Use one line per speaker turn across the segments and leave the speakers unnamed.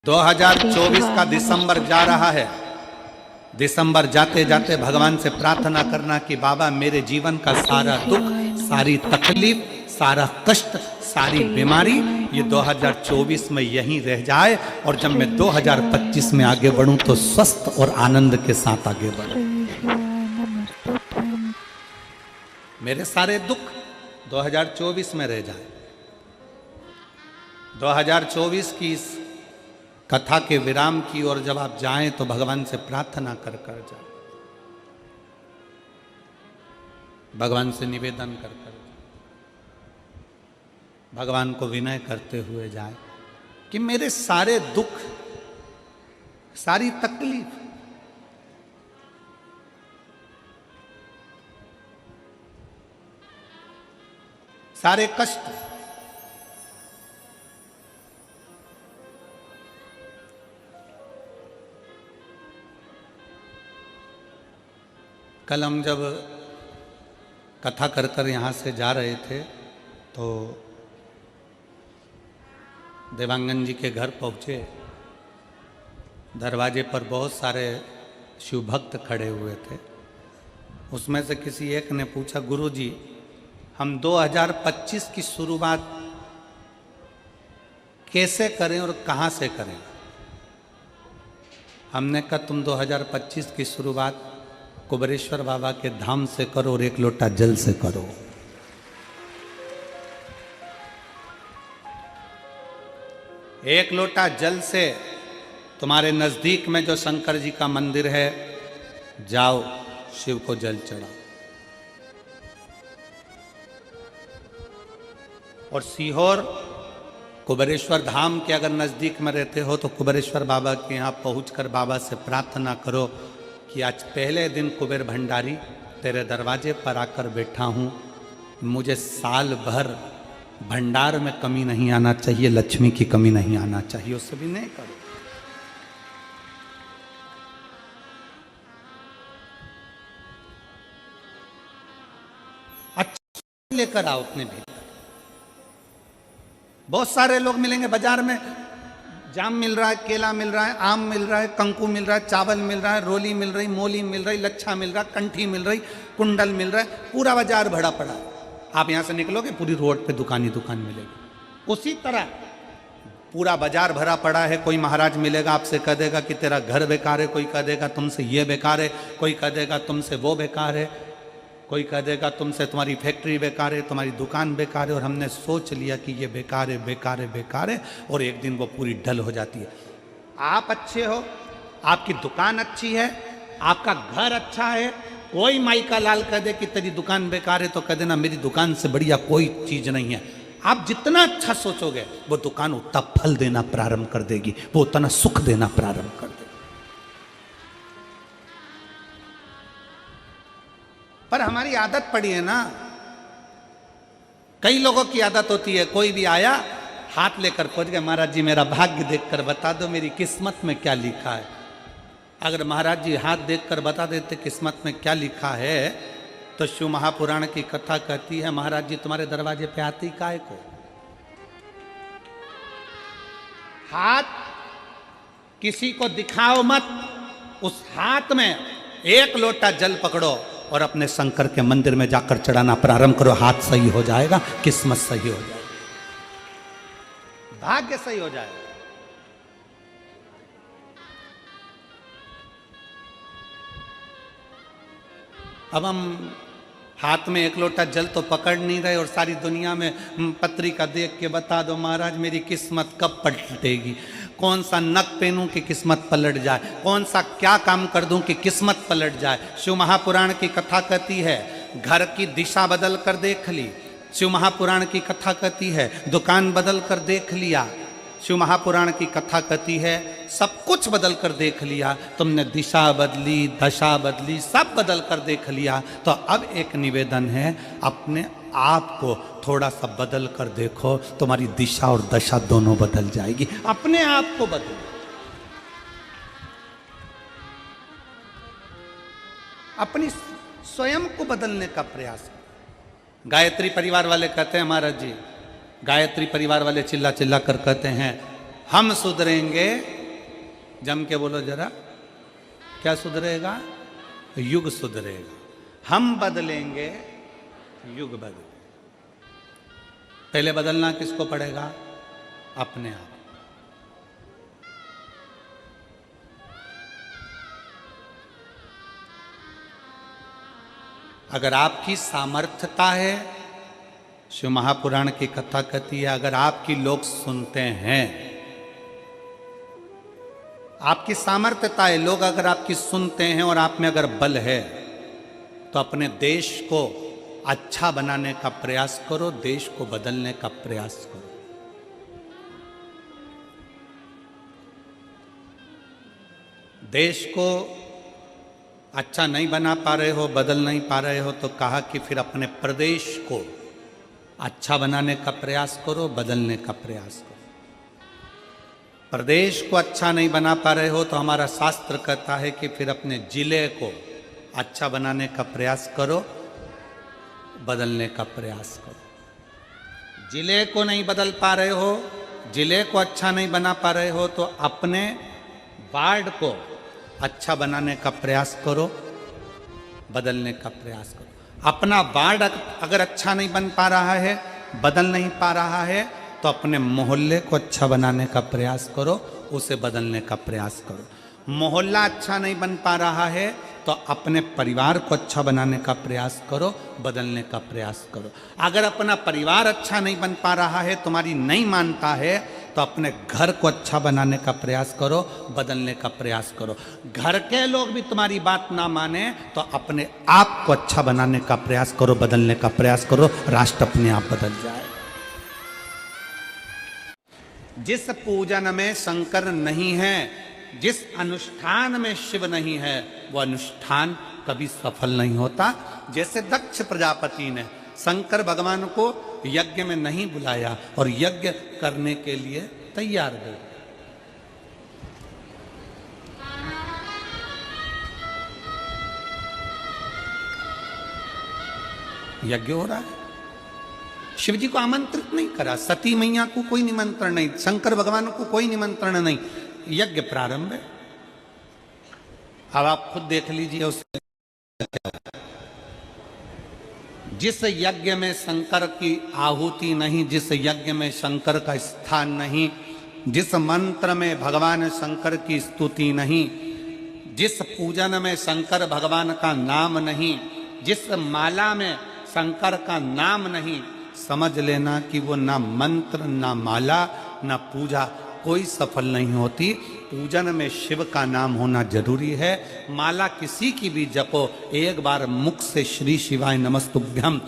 2024 का दिसंबर जा रहा है। दिसंबर जाते जाते भगवान से प्रार्थना करना कि बाबा मेरे जीवन का सारा दुख, सारी तकलीफ, सारा कष्ट, सारी बीमारी ये 2024 में यहीं रह जाए और जब मैं 2025 में आगे बढ़ूं तो स्वस्थ और आनंद के साथ आगे बढ़ूं। मेरे सारे दुख 2024 में रह जाए। 2024 की इस कथा के विराम की ओर जब आप जाएं तो भगवान से प्रार्थना कर कर जाए, भगवान से निवेदन कर कर, भगवान को विनय करते हुए जाए कि मेरे सारे दुख, सारी तकलीफ, सारे कष्ट कल हम जब कथा कर कर यहाँ से जा रहे थे तो देवांगन जी के घर पहुँचे। दरवाजे पर बहुत सारे शिव भक्त खड़े हुए थे। उसमें से किसी एक ने पूछा, गुरु जी हम 2025 की शुरुआत कैसे करें और कहाँ से करें? हमने कहा तुम 2025 की शुरुआत कुबेरेश्वर बाबा के धाम से करो और एक लोटा जल से करो। एक लोटा जल से तुम्हारे नजदीक में जो शंकर जी का मंदिर है जाओ, शिव को जल चढ़ाओ। और सीहोर कुबेरेश्वर धाम के अगर नजदीक में रहते हो तो कुबेरेश्वर बाबा के यहाँ पहुंचकर बाबा से प्रार्थना करो कि आज पहले दिन कुबेर भंडारी तेरे दरवाजे पर आकर बैठा हूँ, मुझे साल भर भंडार में कमी नहीं आना चाहिए, लक्ष्मी की कमी नहीं आना चाहिए। उससे भी नहीं करो। अच्छा लेकर आओ अपने भीतर। बहुत सारे लोग मिलेंगे बाजार में, जाम मिल रहा है, केला मिल रहा है, आम मिल रहा है, कंकु मिल रहा है, चावल मिल रहा है, रोली मिल रही, मोली मिल रही, लच्छा मिल रहा, कंठी मिल रही, कुंडल मिल रहा है, पूरा बाजार भरा पड़ा है। आप यहाँ से निकलोगे पूरी रोड पे दुकान ही दुकान मिलेगी। उसी तरह पूरा बाजार भरा पड़ा है। कोई महाराज मिलेगा आपसे कह देगा कि तेरा घर बेकार है, कोई कह देगा तुमसे ये बेकार है, कोई कह देगा तुमसे वो बेकार है, कोई कह देगा तुमसे तुम्हारी फैक्ट्री बेकार है, तुम्हारी दुकान बेकार है। और हमने सोच लिया कि ये बेकार है, बेकार है, बेकार है, और एक दिन वो पूरी ढल हो जाती है। आप अच्छे हो, आपकी दुकान अच्छी है, आपका घर अच्छा है, कोई माई का लाल कह दे कि तेरी दुकान बेकार है तो कह देना मेरी दुकान से बढ़िया कोई चीज नहीं है। आप जितना अच्छा सोचोगे वो दुकान उतना फल देना प्रारंभ कर देगी, वो उतना सुख देना प्रारंभ कर देगी। पर हमारी आदत पड़ी है ना, कई लोगों की आदत होती है, कोई भी आया हाथ लेकर पहुंच गया, महाराज जी मेरा भाग्य देखकर बता दो मेरी किस्मत में क्या लिखा है। अगर महाराज जी हाथ देखकर बता देते किस्मत में क्या लिखा है तो शिव महापुराण की कथा कहती है महाराज जी तुम्हारे दरवाजे पे आती काहे को? हाथ किसी को दिखाओ मत, उस हाथ में एक लोटा जल पकड़ो और अपने शंकर के मंदिर में जाकर चढ़ाना प्रारंभ करो। हाथ सही हो जाएगा, किस्मत सही हो जाएगी, भाग्य सही हो जाएगा। अब हम हाथ में एक लोटा जल तो पकड़ नहीं रहे और सारी दुनिया में पत्रिका देख के बता दो महाराज मेरी किस्मत कब पलटेगी, कौन सा नक पहनूं कि किस्मत पलट जाए, कौन सा क्या काम कर दूं कि किस्मत पलट जाए। शिव महापुराण की कथा कहती है घर की दिशा बदल कर देख ली। शिव महापुराण की कथा कहती है दुकान बदल कर देख लिया। शिव महापुराण की कथा कहती है सब कुछ बदल कर देख लिया, तुमने दिशा बदली, दशा बदली, सब बदल कर देख लिया। तो अब एक निवेदन है अपने आप को थोड़ा सा बदल कर देखो, तुम्हारी दिशा और दशा दोनों बदल जाएगी। अपने आप को बदलो। अपनी स्वयं को बदलने का प्रयास। गायत्री परिवार वाले कहते हैं महाराज जी, गायत्री परिवार वाले चिल्ला चिल्ला कर कहते हैं हम सुधरेंगे जम के बोलो जरा, क्या सुधरेगा? युग सुधरेगा। हम बदलेंगे, युग बदले। पहले बदलना किसको पड़ेगा? अपने आप। अगर आपकी सामर्थ्यता है, शिव महापुराण की कथा कहती है, अगर आपकी लोग सुनते हैं, आपकी सामर्थ्यता है, लोग अगर आपकी सुनते हैं और आप में अगर बल है, तो अपने देश को अच्छा बनाने का प्रयास करो, देश को बदलने का प्रयास करो। देश को अच्छा नहीं बना पा रहे हो, बदल नहीं पा रहे हो, तो कहा कि फिर अपने प्रदेश को अच्छा बनाने का प्रयास करो, बदलने का प्रयास करो। प्रदेश को अच्छा नहीं बना पा रहे हो तो हमारा शास्त्र कहता है कि फिर अपने जिले को अच्छा बनाने का प्रयास करो, बदलने का प्रयास करो। जिले को नहीं बदल पा रहे हो, जिले को अच्छा नहीं बना पा रहे हो, तो अपने वार्ड को अच्छा बनाने का प्रयास करो, बदलने का प्रयास करो। अपना वार्ड अगर अच्छा नहीं बन पा रहा है, बदल नहीं पा रहा है, तो अपने मोहल्ले को अच्छा बनाने का प्रयास करो, उसे बदलने का प्रयास करो। मोहल्ला अच्छा नहीं बन पा रहा है तो अपने परिवार को अच्छा बनाने का प्रयास करो, बदलने का प्रयास करो। अगर अपना परिवार अच्छा नहीं बन पा रहा है, तुम्हारी नहीं मानता है, तो अपने घर को अच्छा बनाने का प्रयास करो, बदलने का प्रयास करो। घर के लोग भी तुम्हारी बात ना माने तो अपने आप को अच्छा बनाने का प्रयास करो, बदलने का प्रयास करो, राष्ट्र अपने आप बदल जाए। जिस पूजन में शंकर नहीं है, जिस अनुष्ठान में शिव नहीं है, वो अनुष्ठान कभी सफल नहीं होता। जैसे दक्ष प्रजापति ने शंकर भगवान को यज्ञ में नहीं बुलाया और यज्ञ करने के लिए तैयार गए। यज्ञ हो रहा है, शिव जी को आमंत्रित नहीं करा, सती मैया को कोई निमंत्रण नहीं, शंकर भगवान को कोई निमंत्रण नहीं, यज्ञ प्रारंभ है। अब आप खुद देख लीजिए उस जिस यज्ञ में शंकर की आहुति नहीं, जिस यज्ञ में शंकर का स्थान नहीं, जिस मंत्र में भगवान शंकर की स्तुति नहीं, जिस पूजन में शंकर भगवान का नाम नहीं, जिस माला में शंकर का नाम नहीं, समझ लेना कि वो ना मंत्र, ना माला, ना पूजा कोई सफल नहीं होती। पूजन में शिव का नाम होना जरूरी है। माला किसी की भी जपो, एक बार मुख से श्री शिवाय नमस्तुभ्यम,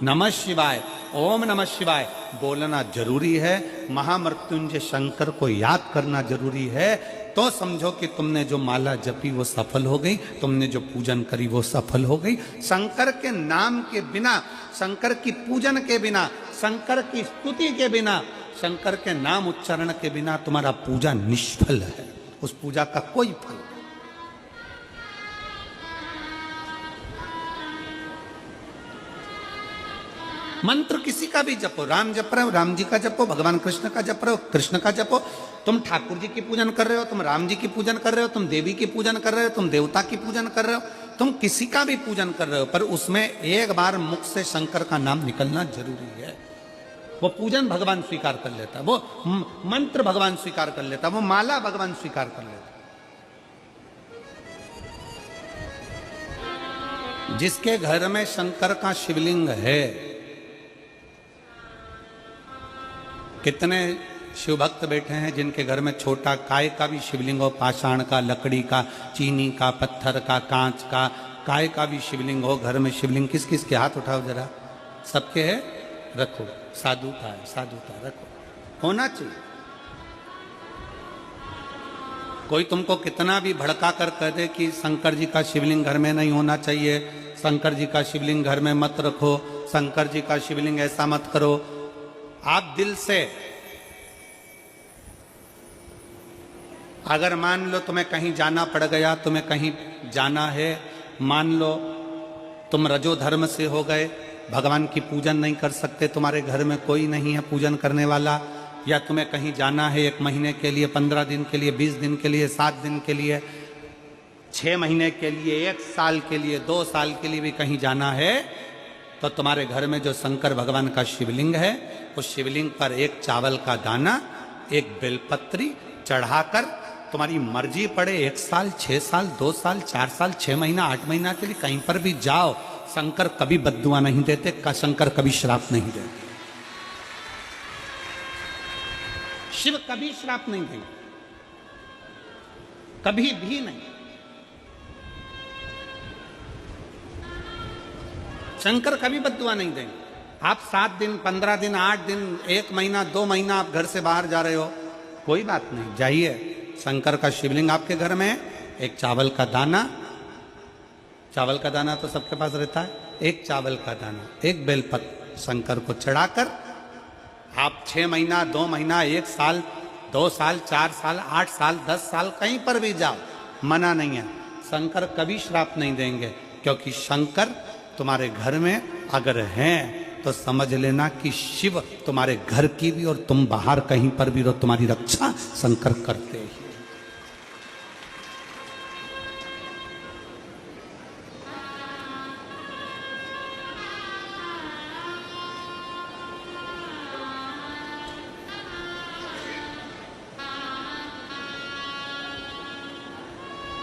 नमः शिवाय, ओम नमः शिवाय बोलना जरूरी है। महामृत्युंजय शंकर को याद करना जरूरी है। तो समझो कि तुमने जो माला जपी वो सफल हो गई, तुमने जो पूजन करी वो सफल हो गई। शंकर के नाम के बिना, शंकर की पूजन के बिना, शंकर की स्तुति के बिना, शंकर के नाम उच्चारण के बिना तुम्हारा पूजा निष्फल है, उस पूजा का कोई फल नहीं। मंत्र किसी का भी जपो, राम जप रहे हो राम जी का जपो, भगवान कृष्ण का जप रहे हो कृष्ण का जपो। तुम ठाकुर जी की पूजन कर रहे हो, तुम राम जी की पूजन कर रहे हो, तुम देवी की पूजन कर रहे हो, तुम देवता की पूजन कर रहे हो, तुम किसी का भी पूजन कर रहे हो, पर उसमें एक बार मुख से शंकर का नाम निकलना जरूरी है। वो पूजन भगवान स्वीकार कर लेता, वो मंत्र भगवान स्वीकार कर लेता, वो माला भगवान स्वीकार कर लेता। जिसके घर में शंकर का शिवलिंग है, कितने शिव भक्त बैठे हैं जिनके घर में छोटा काय का भी शिवलिंग हो, पाषाण का, लकड़ी का, चीनी का, पत्थर का, कांच का, काय का भी शिवलिंग हो। घर में शिवलिंग किस किस के? हाथ उठाओ जरा, सबके है, रखो। साधु का है, साधु का रखो, होना चाहिए। कोई तुमको कितना भी भड़का कर कह दे कि शंकर जी का शिवलिंग घर में नहीं होना चाहिए, शंकर जी का शिवलिंग घर में मत रखो, शंकर जी का शिवलिंग ऐसा मत करो, आप दिल से अगर मान लो तुम्हें कहीं जाना पड़ गया, तुम्हें कहीं जाना है, मान लो तुम रजो धर्म से हो गए, भगवान की पूजन नहीं कर सकते, तुम्हारे घर में कोई नहीं है पूजन करने वाला, या तुम्हें कहीं जाना है 1 महीने के लिए, 15 दिन के लिए, 20 दिन के लिए, 7 दिन के लिए, 6 महीने के लिए, 1 साल के लिए, 2 साल के लिए भी कहीं जाना है, तो तुम्हारे घर में जो शंकर भगवान का शिवलिंग है, उस शिवलिंग पर 1 चावल का दाना, 1 बेलपत्री चढ़ाकर तुम्हारी मर्जी पड़े 1 साल, 6 साल, 2 साल, 4 साल, 6 महीना, 8 महीना के लिए कहीं पर भी जाओ, शंकर कभी बद्दुआ नहीं देते, शंकर कभी श्राप नहीं देते। शिव कभी श्राप नहीं देंगे, कभी भी नहीं। शंकर कभी बद्दुआ नहीं देंगे। आप 7 दिन, 15 दिन, 8 दिन, 1 महीना, 2 महीना आप घर से बाहर जा रहे हो, कोई बात नहीं, जाइए। शंकर का शिवलिंग आपके घर में है, 1 चावल का दाना, चावल का दाना तो सबके पास रहता है, 1 चावल का दाना, 1 बेलपत्र शंकर को चढ़ाकर आप 6 महीना, 2 महीना, 1 साल, 2 साल, 4 साल, 8 साल, 10 साल कहीं पर भी जाओ, मना नहीं है। शंकर कभी श्राप नहीं देंगे, क्योंकि शंकर तुम्हारे घर में अगर हैं तो समझ लेना कि शिव तुम्हारे घर की भी और तुम बाहर कहीं पर भी रहो, तुम्हारी रक्षा शंकर करते ही।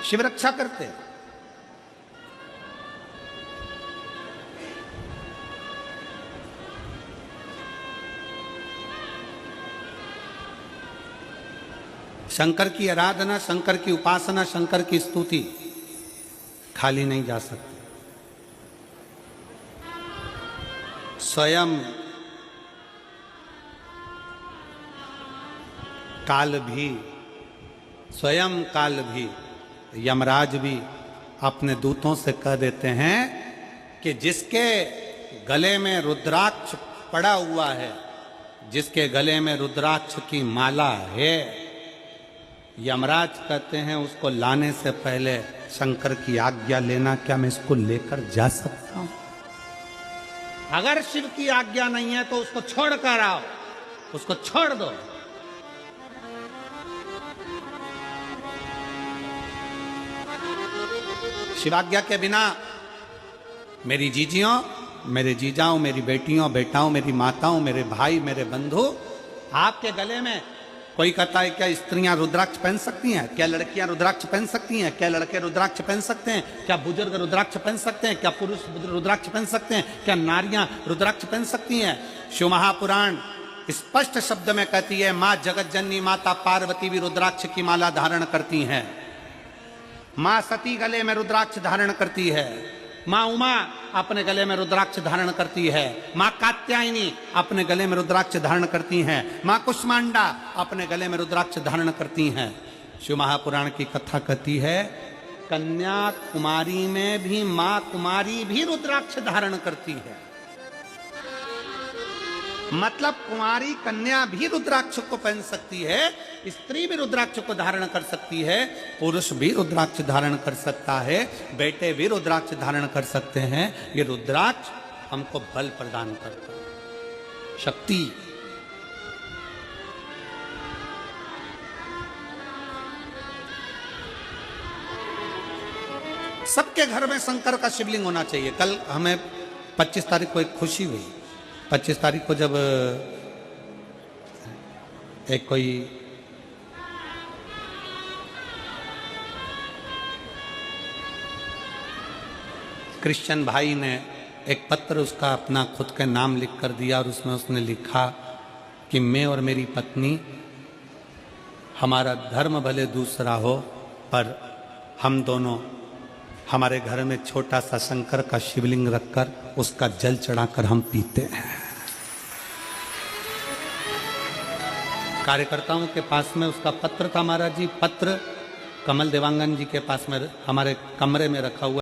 शिव रक्षा करते हैं। शंकर की आराधना, शंकर की उपासना, शंकर की स्तुति खाली नहीं जा सकती। स्वयं काल भी, स्वयं काल भी, यमराज भी अपने दूतों से कह देते हैं कि जिसके गले में रुद्राक्ष पड़ा हुआ है, जिसके गले में रुद्राक्ष की माला है, यमराज कहते हैं उसको लाने से पहले शंकर की आज्ञा लेना, क्या मैं इसको लेकर जा सकता हूं? अगर शिव की आज्ञा नहीं है तो उसको छोड़ कर आओ, उसको छोड़ दो। शिवाज्ञा के बिना मेरी जीजियों, मेरे जीजाओं, मेरी बेटियों, बेटाओं, मेरी माताओं, मेरे भाई, मेरे बंधु, आपके गले में कोई कहता है क्या स्त्रियां रुद्राक्ष पहन सकती हैं? क्या लड़कियां रुद्राक्ष पहन सकती हैं? क्या लड़के रुद्राक्ष पहन सकते हैं? क्या बुजुर्ग रुद्राक्ष पहन सकते हैं? क्या पुरुष रुद्राक्ष पहन सकते हैं? क्या नारियां रुद्राक्ष पहन सकती हैं? शिव महापुराण स्पष्ट शब्द में कहती है, मां जगत जननी माता पार्वती भी रुद्राक्ष की माला धारण करती हैं। मां सती गले में रुद्राक्ष धारण करती है। मां उमा अपने गले में रुद्राक्ष धारण करती है। मां कात्यायनी अपने गले में रुद्राक्ष धारण करती हैं। मां कुष्मांडा अपने गले में रुद्राक्ष धारण करती हैं। शिव महापुराण की कथा कहती है, कन्या कुमारी में भी मां कुमारी भी रुद्राक्ष धारण करती है। मतलब कुमारी कन्या भी रुद्राक्ष को पहन सकती है, स्त्री भी रुद्राक्ष को धारण कर सकती है, पुरुष भी रुद्राक्ष धारण कर सकता है, बेटे भी रुद्राक्ष धारण कर सकते हैं। ये रुद्राक्ष हमको बल प्रदान करता है, शक्ति। सबके घर में शंकर का शिवलिंग होना चाहिए। कल हमें 25 तारीख को एक खुशी हुई। 25 तारीख को जब एक कोई क्रिश्चियन भाई ने एक पत्र उसका अपना खुद का नाम लिख कर दिया और उसमें उसने लिखा कि मैं और मेरी पत्नी, हमारा धर्म भले दूसरा हो पर हम दोनों हमारे घर में छोटा सा शंकर का शिवलिंग रखकर उसका जल चढ़ाकर हम पीते हैं। कार्यकर्ताओं के पास में उसका पत्र था महाराज जी। पत्र कमल देवांगन जी के पास में हमारे कमरे में रखा हुआ।